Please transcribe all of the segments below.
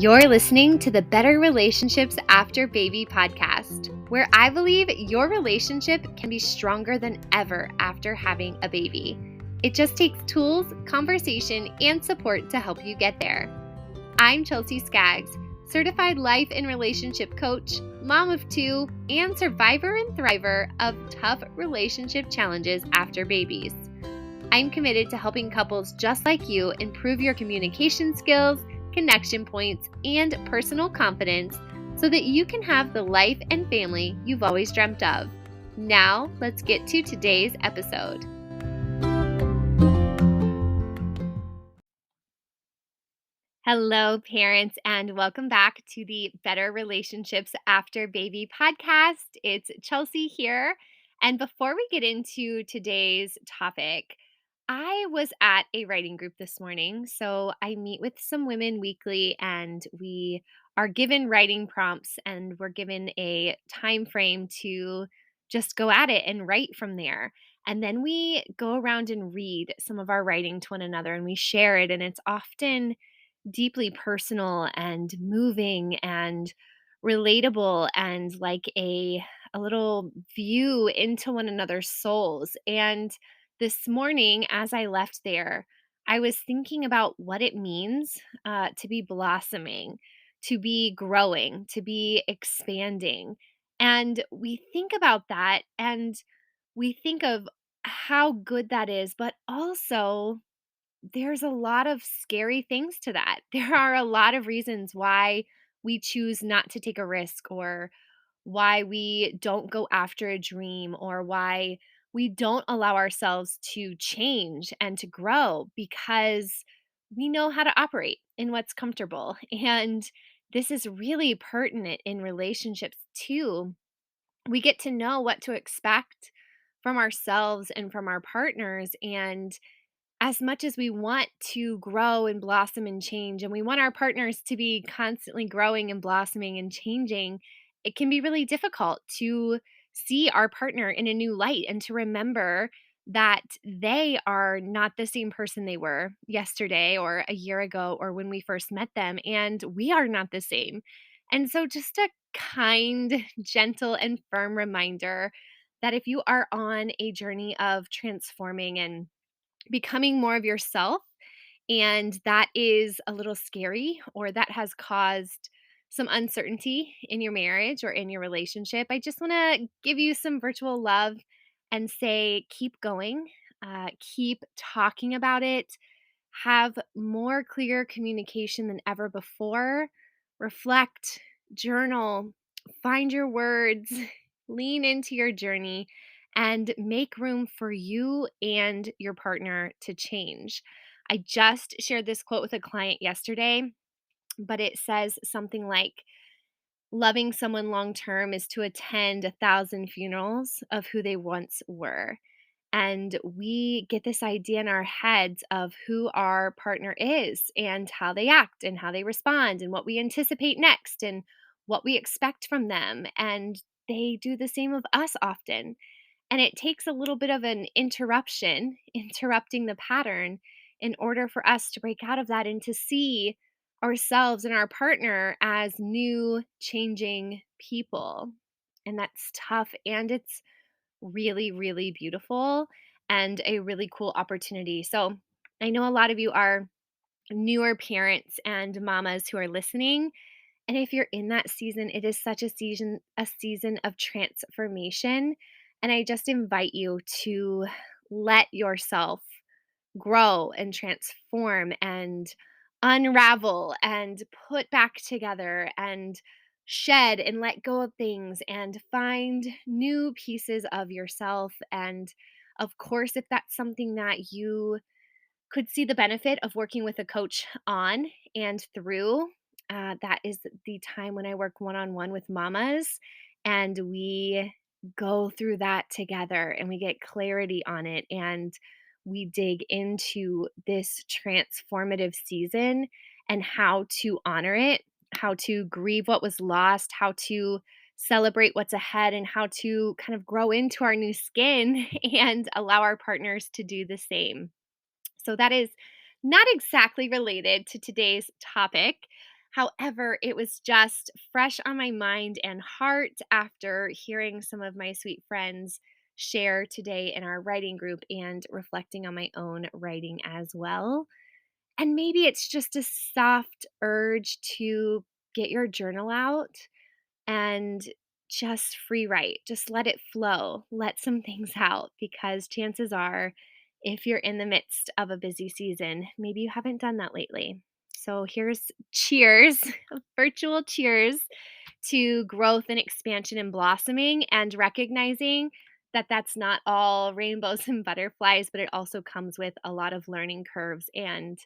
You're listening to the Better Relationships After Baby podcast, where I believe your relationship can be stronger than ever after having a baby. It just takes tools, conversation, and support to help you get there. I'm Chelsea Skaggs, certified life and relationship coach, mom of two, and survivor and thriver of tough relationship challenges after babies. I'm committed to helping couples just like you improve your communication skills, connection points, and personal confidence so that you can have the life and family you've always dreamt of. Now, let's get to today's episode. Hello, parents, and welcome back to the Better Relationships After Baby podcast. It's Chelsea here. And before we get into today's topic, I was at a writing group this morning. So I meet with some women weekly and we are given writing prompts and we're given a time frame to just go at it and write from there. And then we go around and read some of our writing to one another and we share it. And it's often deeply personal and moving and relatable and like a little view into one another's souls. And this morning, as I left there, I was thinking about what it means to be blossoming, to be growing, to be expanding. And we think about that and we think of how good that is, but also there's a lot of scary things to that. There are a lot of reasons why we choose not to take a risk or why we don't go after a dream or why we don't allow ourselves to change and to grow because we know how to operate in what's comfortable. And this is really pertinent in relationships too. We get to know what to expect from ourselves and from our partners. And as much as we want to grow and blossom and change, and we want our partners to be constantly growing and blossoming and changing, it can be really difficult to see our partner in a new light and to remember that they are not the same person they were yesterday or a year ago or when we first met them, and we are not the same. And so, just a kind, gentle, and firm reminder that if you are on a journey of transforming and becoming more of yourself, and that is a little scary or that has caused some uncertainty in your marriage or in your relationship, I just want to give you some virtual love and say, keep going, keep talking about it, have more clear communication than ever before, reflect, journal, find your words, lean into your journey, and make room for you and your partner to change. I just shared this quote with a client yesterday, but it says something like, loving someone long term is to attend 1,000 funerals of who they once were. And we get this idea in our heads of who our partner is and how they act and how they respond and what we anticipate next and what we expect from them. And they do the same of us often. And it takes a little bit of an interruption, interrupting the pattern, in order for us to break out of that and to see ourselves and our partner as new, changing people. And that's tough. And it's really, really beautiful and a really cool opportunity. So I know a lot of you are newer parents and mamas who are listening. And if you're in that season, it is such a season of transformation. And I just invite you to let yourself grow and transform and unravel and put back together and shed and let go of things and find new pieces of yourself. And of course, if that's something that you could see the benefit of working with a coach on and through. That is the time when I work one on one with mamas and we go through that together and we get clarity on it and we dig into this transformative season and how to honor it, how to grieve what was lost, how to celebrate what's ahead, and how to kind of grow into our new skin and allow our partners to do the same. So that is not exactly related to today's topic. However, it was just fresh on my mind and heart after hearing some of my sweet friends share today in our writing group and reflecting on my own writing as well. And maybe it's just a soft urge to get your journal out and just free write. Just let it flow. Let some things out because chances are, if you're in the midst of a busy season, maybe you haven't done that lately. So here's cheers, virtual cheers to growth and expansion and blossoming, and recognizing that that's not all rainbows and butterflies, but it also comes with a lot of learning curves and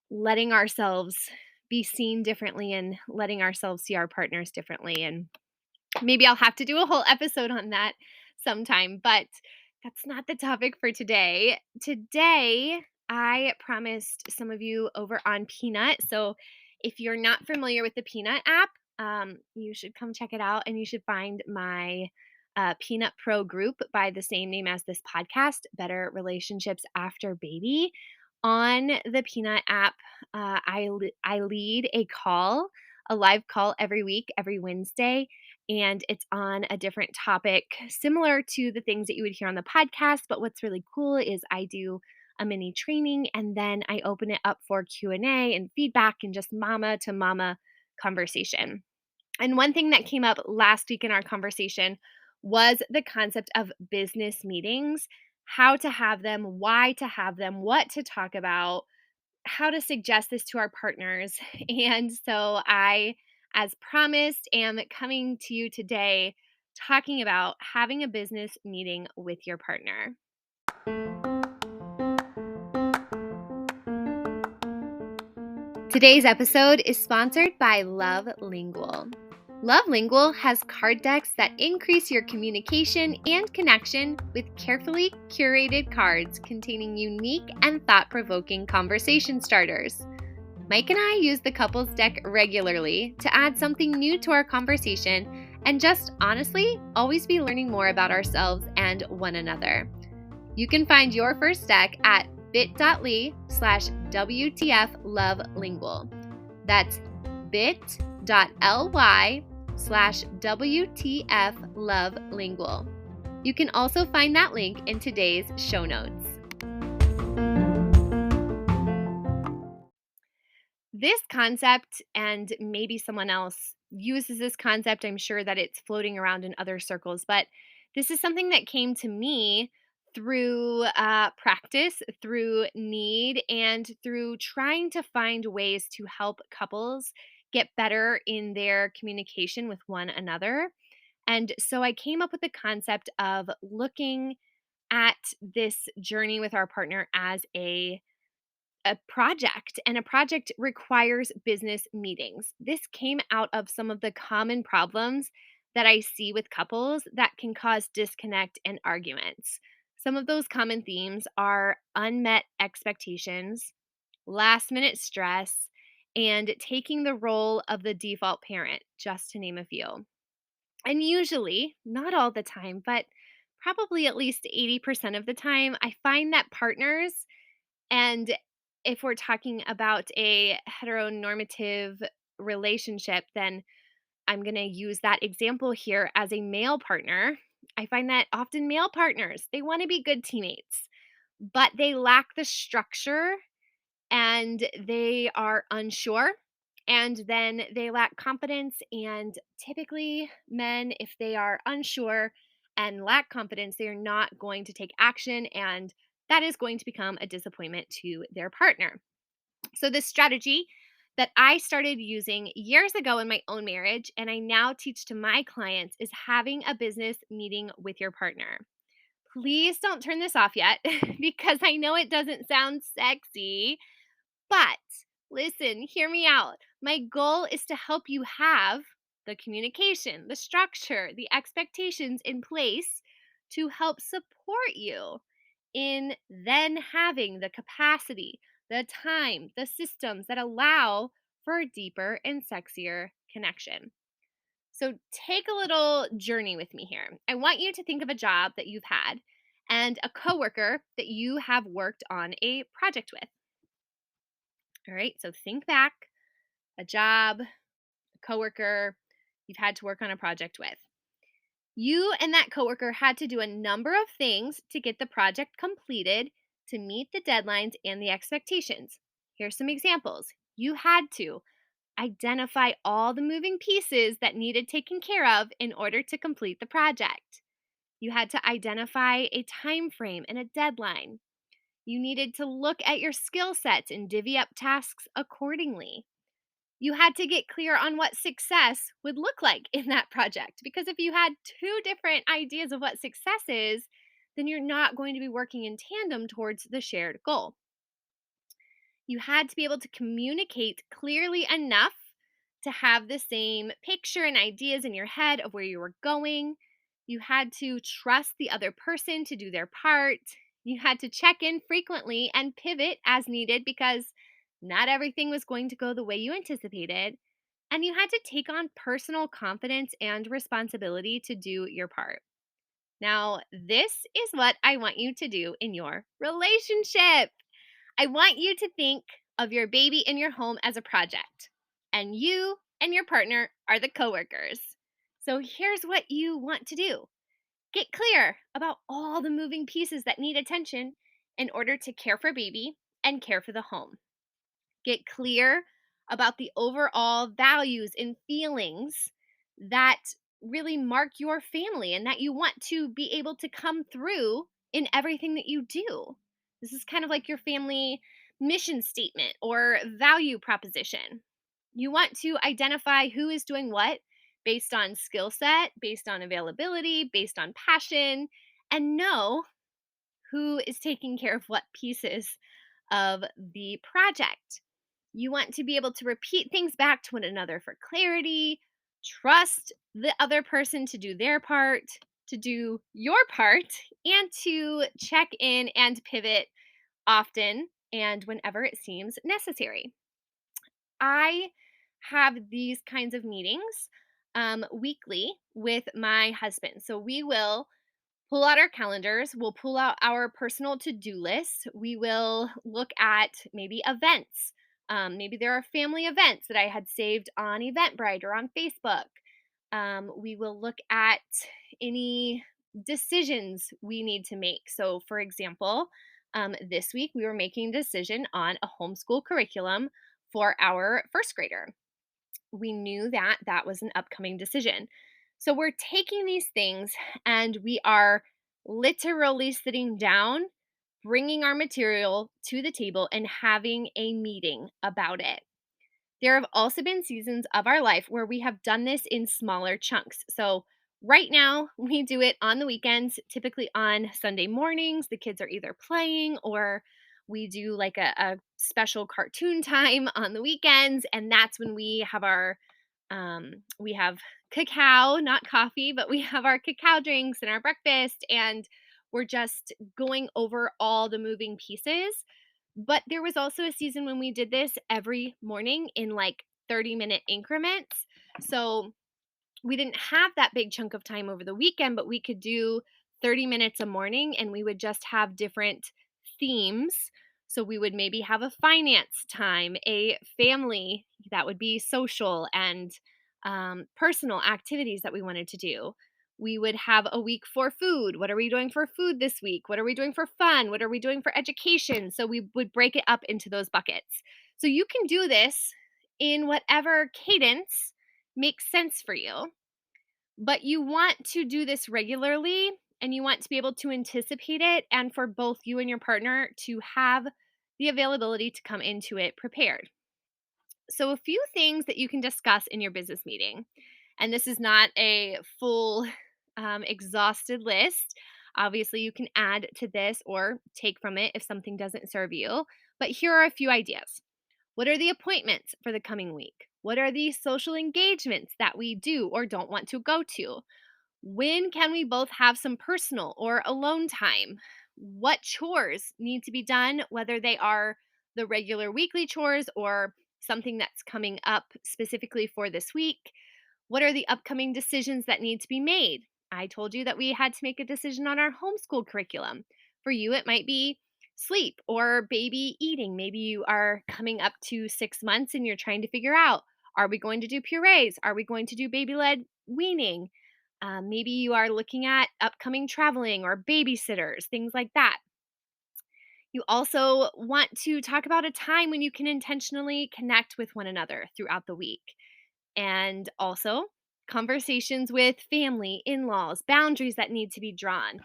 letting ourselves be seen differently and letting ourselves see our partners differently. And maybe I'll have to do a whole episode on that sometime, but that's not the topic for today. Today, I promised some of you over on Peanut. So if you're not familiar with the Peanut app, you should come check it out and you should find my Peanut Pro group by the same name as this podcast, Better Relationships After Baby. On the Peanut app, I lead a live call every week, every Wednesday, and it's on a different topic similar to the things that you would hear on the podcast. But what's really cool is I do a mini training and then I open it up for Q&A and feedback and just mama to mama conversation. And one thing that came up last week in our conversation was the concept of business meetings, how to have them, why to have them, what to talk about, how to suggest this to our partners. And so I, as promised, am coming to you today talking about having a business meeting with your partner. Today's episode is sponsored by Love Lingual. Love Lingual has card decks that increase your communication and connection with carefully curated cards containing unique and thought-provoking conversation starters. Mike and I use the couples deck regularly to add something new to our conversation and just honestly always be learning more about ourselves and one another. You can find your first deck at bit.ly/WTFLoveLingual. That's bit.ly/WTFLoveLingual. You can also find that link in today's show notes. This concept, and maybe someone else uses this concept, I'm sure that it's floating around in other circles, but this is something that came to me through practice, through need, and through trying to find ways to help couples get better in their communication with one another. And so I came up with the concept of looking at this journey with our partner as a project, and a project requires business meetings. This came out of some of the common problems that I see with couples that can cause disconnect and arguments. Some of those common themes are unmet expectations, last minute stress, and taking the role of the default parent, just to name a few. And usually, not all the time, but probably at least 80% of the time, I find that partners, and if we're talking about a heteronormative relationship, then I'm going to use that example here as a male partner. I find that often male partners, they want to be good teammates, but they lack the structure and they are unsure. And then they lack confidence. And typically, men, if they are unsure and lack confidence, they are not going to take action. And that is going to become a disappointment to their partner. So, this strategy that I started using years ago in my own marriage, and I now teach to my clients, is having a business meeting with your partner. Please don't turn this off yet because I know it doesn't sound sexy, but listen, hear me out. My goal is to help you have the communication, the structure, the expectations in place to help support you in then having the capacity, the time, the systems that allow for a deeper and sexier connection. So take a little journey with me here. I want you to think of a job that you've had and a coworker that you have worked on a project with. All right, so think back. a job, a coworker you've had to work on a project with. You and that coworker had to do a number of things to get the project completed to meet the deadlines and the expectations. Here's some examples. You had to identify all the moving pieces that needed taken care of in order to complete the project. You had to identify a time frame and a deadline. You needed to look at your skill sets and divvy up tasks accordingly. You had to get clear on what success would look like in that project. Because if you had two different ideas of what success is, then you're not going to be working in tandem towards the shared goal. You had to be able to communicate clearly enough to have the same picture and ideas in your head of where you were going. You had to trust the other person to do their part. You had to check in frequently and pivot as needed because not everything was going to go the way you anticipated. And you had to take on personal confidence and responsibility to do your part. Now, this is what I want you to do in your relationship. I want you to think of your baby in your home as a project, and you and your partner are the coworkers. So here's what you want to do: get clear about all the moving pieces that need attention in order to care for baby and care for the home. Get clear about the overall values and feelings that really mark your family and that you want to be able to come through in everything that you do. This is kind of like your family mission statement or value proposition. You want to identify who is doing what based on skill set, based on availability, based on passion, and know who is taking care of what pieces of the project. You want to be able to repeat things back to one another for clarity, trust the other person to do their part, to do your part, and to check in and pivot often and whenever it seems necessary. I have these kinds of meetings weekly with my husband. So we will pull out our calendars, we'll pull out our personal to-do lists, we will look at maybe events. Maybe there are family events that I had saved on Eventbrite or on Facebook. We will look at any decisions we need to make. So, for example, this week we were making a decision on a homeschool curriculum for our first grader. We knew that that was an upcoming decision. So we're taking these things and we are literally sitting down, bringing our material to the table, and having a meeting about it. There have also been seasons of our life where we have done this in smaller chunks. So, right now, we do it on the weekends, typically on Sunday mornings. The kids are either playing or we do like a special cartoon time on the weekends. And that's when we have cacao, not coffee, but we have our cacao drinks and our breakfast. And we're just going over all the moving pieces, but there was also a season when we did this every morning in like 30-minute increments. So we didn't have that big chunk of time over the weekend, but we could do 30 minutes a morning and we would just have different themes. So we would maybe have a finance time, a family that would be social and personal activities that we wanted to do. We would have a week for food. What are we doing for food this week? What are we doing for fun? What are we doing for education? So we would break it up into those buckets. So you can do this in whatever cadence makes sense for you, but you want to do this regularly and you want to be able to anticipate it and for both you and your partner to have the availability to come into it prepared. So, a few things that you can discuss in your business meeting, and this is not a full, exhausted list. Obviously, you can add to this or take from it if something doesn't serve you. But here are a few ideas. What are the appointments for the coming week? What are the social engagements that we do or don't want to go to? When can we both have some personal or alone time? What chores need to be done, whether they are the regular weekly chores or something that's coming up specifically for this week? What are the upcoming decisions that need to be made? I told you that we had to make a decision on our homeschool curriculum. For you, it might be sleep or baby eating. Maybe you are coming up to 6 months and you're trying to figure out, are we going to do purees? Are we going to do baby led weaning? Maybe you are looking at upcoming traveling or babysitters, things like that. You also want to talk about a time when you can intentionally connect with one another throughout the week. And also conversations with family, in laws, boundaries that need to be drawn,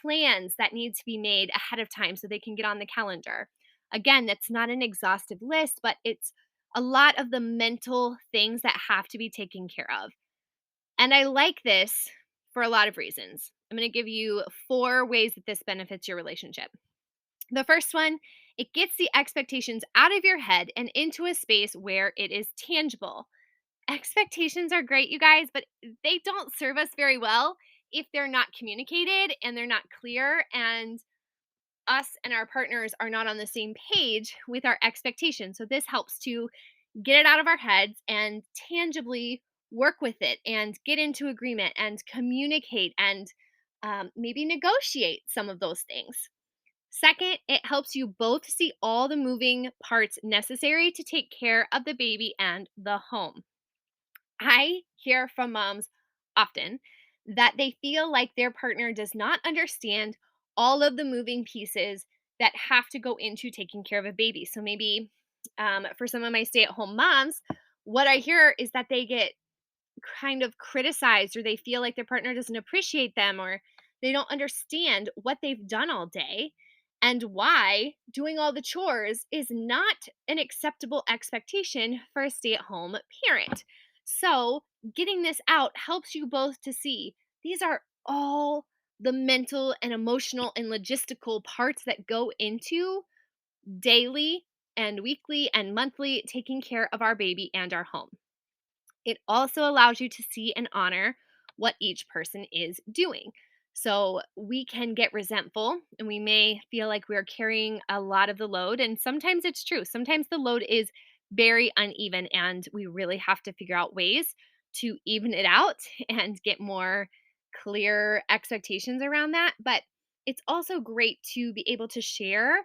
plans that need to be made ahead of time so they can get on the calendar. Again, that's not an exhaustive list, but it's a lot of the mental things that have to be taken care of. And I like this for a lot of reasons. I'm going to give you 4 ways that this benefits your relationship. The first one, it gets the expectations out of your head and into a space where it is tangible. Expectations are great, you guys, but they don't serve us very well if they're not communicated and they're not clear, and us and our partners are not on the same page with our expectations. So, this helps to get it out of our heads and tangibly work with it and get into agreement and communicate and maybe negotiate some of those things. Second, it helps you both see all the moving parts necessary to take care of the baby and the home. I hear from moms often that they feel like their partner does not understand all of the moving pieces that have to go into taking care of a baby. So maybe for some of my stay at home moms, what I hear is that they get kind of criticized or they feel like their partner doesn't appreciate them or they don't understand what they've done all day and why doing all the chores is not an acceptable expectation for a stay-at-home parent. So, getting this out helps you both to see these are all the mental and emotional and logistical parts that go into daily and weekly and monthly taking care of our baby and our home. It also allows you to see and honor what each person is doing. So we can get resentful and we may feel like we're carrying a lot of the load. And sometimes it's true. Sometimes the load is very uneven, and we really have to figure out ways to even it out and get more clear expectations around that. But it's also great to be able to share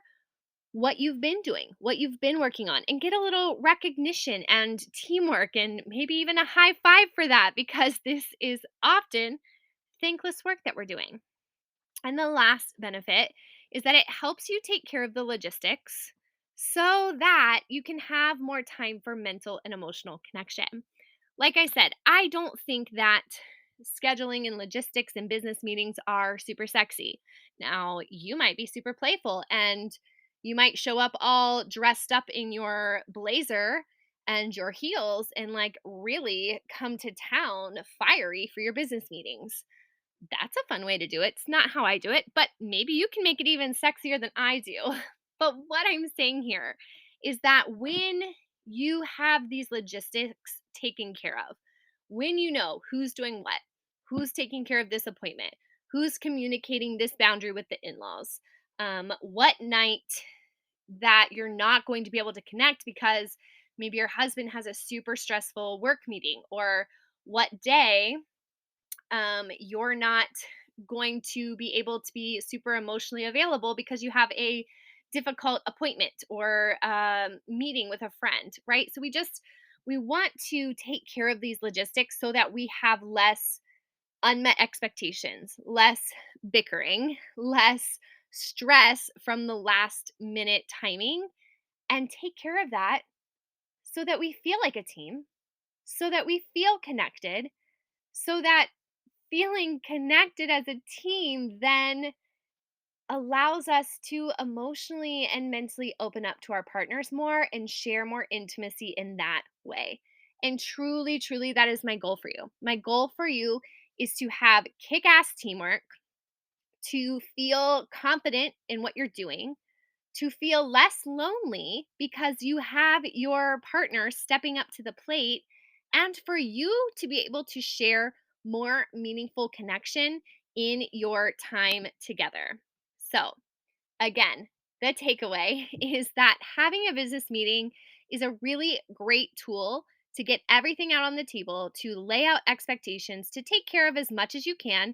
what you've been doing, what you've been working on, and get a little recognition and teamwork, and maybe even a high five for that because this is often thankless work that we're doing. And the last benefit is that it helps you take care of the logistics so that you can have more time for mental and emotional connection. Like I said, I don't think that scheduling and logistics and business meetings are super sexy. Now, you might be super playful and you might show up all dressed up in your blazer and your heels and like really come to town fiery for your business meetings. That's a fun way to do it. It's not how I do it, but maybe you can make it even sexier than I do. But what I'm saying here is that when you have these logistics taken care of, when you know who's doing what, who's taking care of this appointment, who's communicating this boundary with the in laws, what night that you're not going to be able to connect because maybe your husband has a super stressful work meeting, or what day you're not going to be able to be super emotionally available because you have a difficult appointment or meeting with a friend, right? So we want to take care of these logistics so that we have less unmet expectations, less bickering, less stress from the last minute timing, and take care of that so that we feel like a team, so that we feel connected, so that feeling connected as a team then allows us to emotionally and mentally open up to our partners more and share more intimacy in that way. And truly, truly, that is my goal for you. My goal for you is to have kick ass teamwork, to feel confident in what you're doing, to feel less lonely because you have your partner stepping up to the plate, and for you to be able to share more meaningful connection in your time together. So, again, the takeaway is that having a business meeting is a really great tool to get everything out on the table, to lay out expectations, to take care of as much as you can,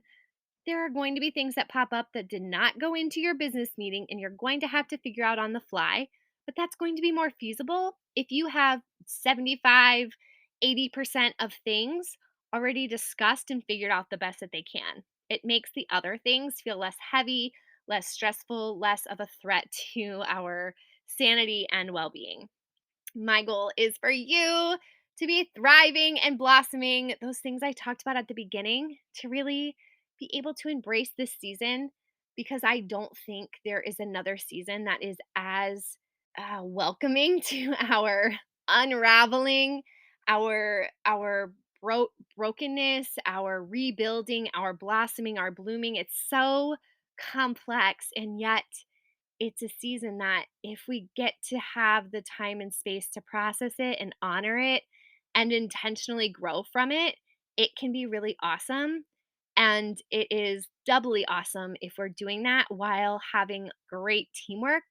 there are going to be things that pop up that did not go into your business meeting and you're going to have to figure out on the fly, but that's going to be more feasible if you have 75, 80% of things already discussed and figured out the best that they can. It makes the other things feel less heavy, less stressful, less of a threat to our sanity and well being. My goal is for you to be thriving and blossoming, those things I talked about at the beginning, to really be able to embrace this season because I don't think there is another season that is as welcoming to our unraveling, our brokenness, our rebuilding, our blossoming, our blooming. It's so complex, and yet it's a season that if we get to have the time and space to process it and honor it and intentionally grow from it, it can be really awesome. And it is doubly awesome if we're doing that while having great teamwork,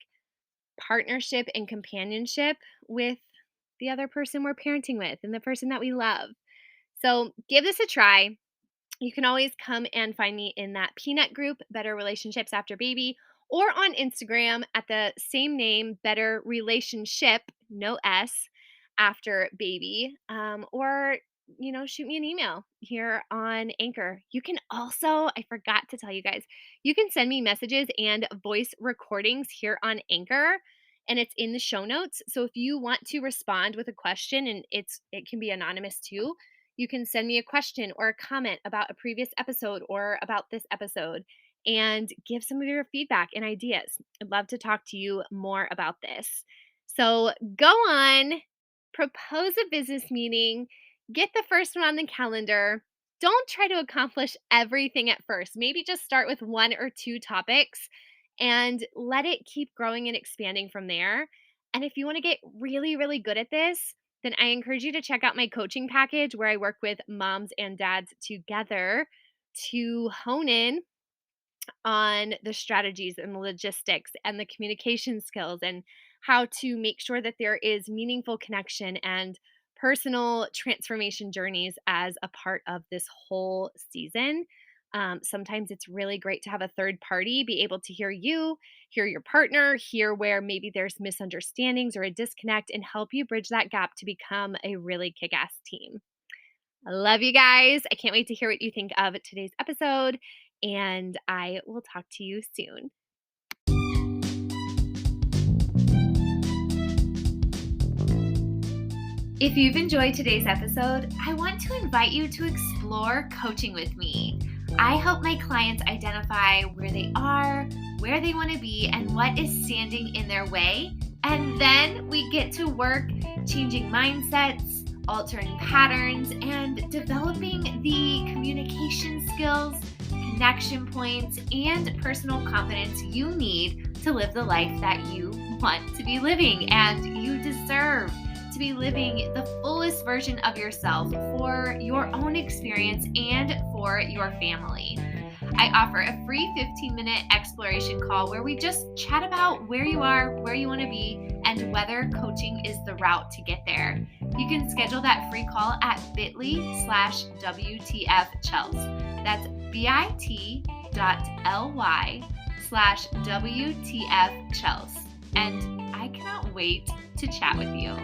partnership, and companionship with the other person we're parenting with and the person that we love. So give this a try. You can always come and find me in that peanut group, Better Relationships After Baby, or on Instagram at the same name, Better Relationship, no S, After Baby. Or shoot me an email here on Anchor. You can also, I forgot to tell you guys, you can send me messages and voice recordings here on Anchor. And it's in the show notes. So if you want to respond with a question, and it can be anonymous too, you can send me a question or a comment about a previous episode or about this episode and give some of your feedback and ideas. I'd love to talk to you more about this. So go on, propose a business meeting, get the first one on the calendar. Don't try to accomplish everything at first. Maybe just start with one or two topics and let it keep growing and expanding from there. And if you want to get really, really good at this, then I encourage you to check out my coaching package where I work with moms and dads together to hone in on the strategies and the logistics and the communication skills and how to make sure that there is meaningful connection and personal transformation journeys as a part of this whole season. Sometimes it's really great to have a third party be able to hear you, hear your partner, hear where maybe there's misunderstandings or a disconnect, and help you bridge that gap to become a really kick ass team. I love you guys. I can't wait to hear what you think of today's episode, and I will talk to you soon. If you've enjoyed today's episode, I want to invite you to explore coaching with me. I help my clients identify where they are, where they want to be, and what is standing in their way. And then we get to work changing mindsets, altering patterns, and developing the communication skills, connection points, and personal confidence you need to live the life that you want to be living and you deserve to be living the fullest version of yourself for your own experience and for your family. I offer a free 15-minute exploration call where we just chat about where you are, where you want to be, and whether coaching is the route to get there. You can schedule that free call at bit.ly/WTFChels. That's bit.ly/WTFChels. And I cannot wait to chat with you.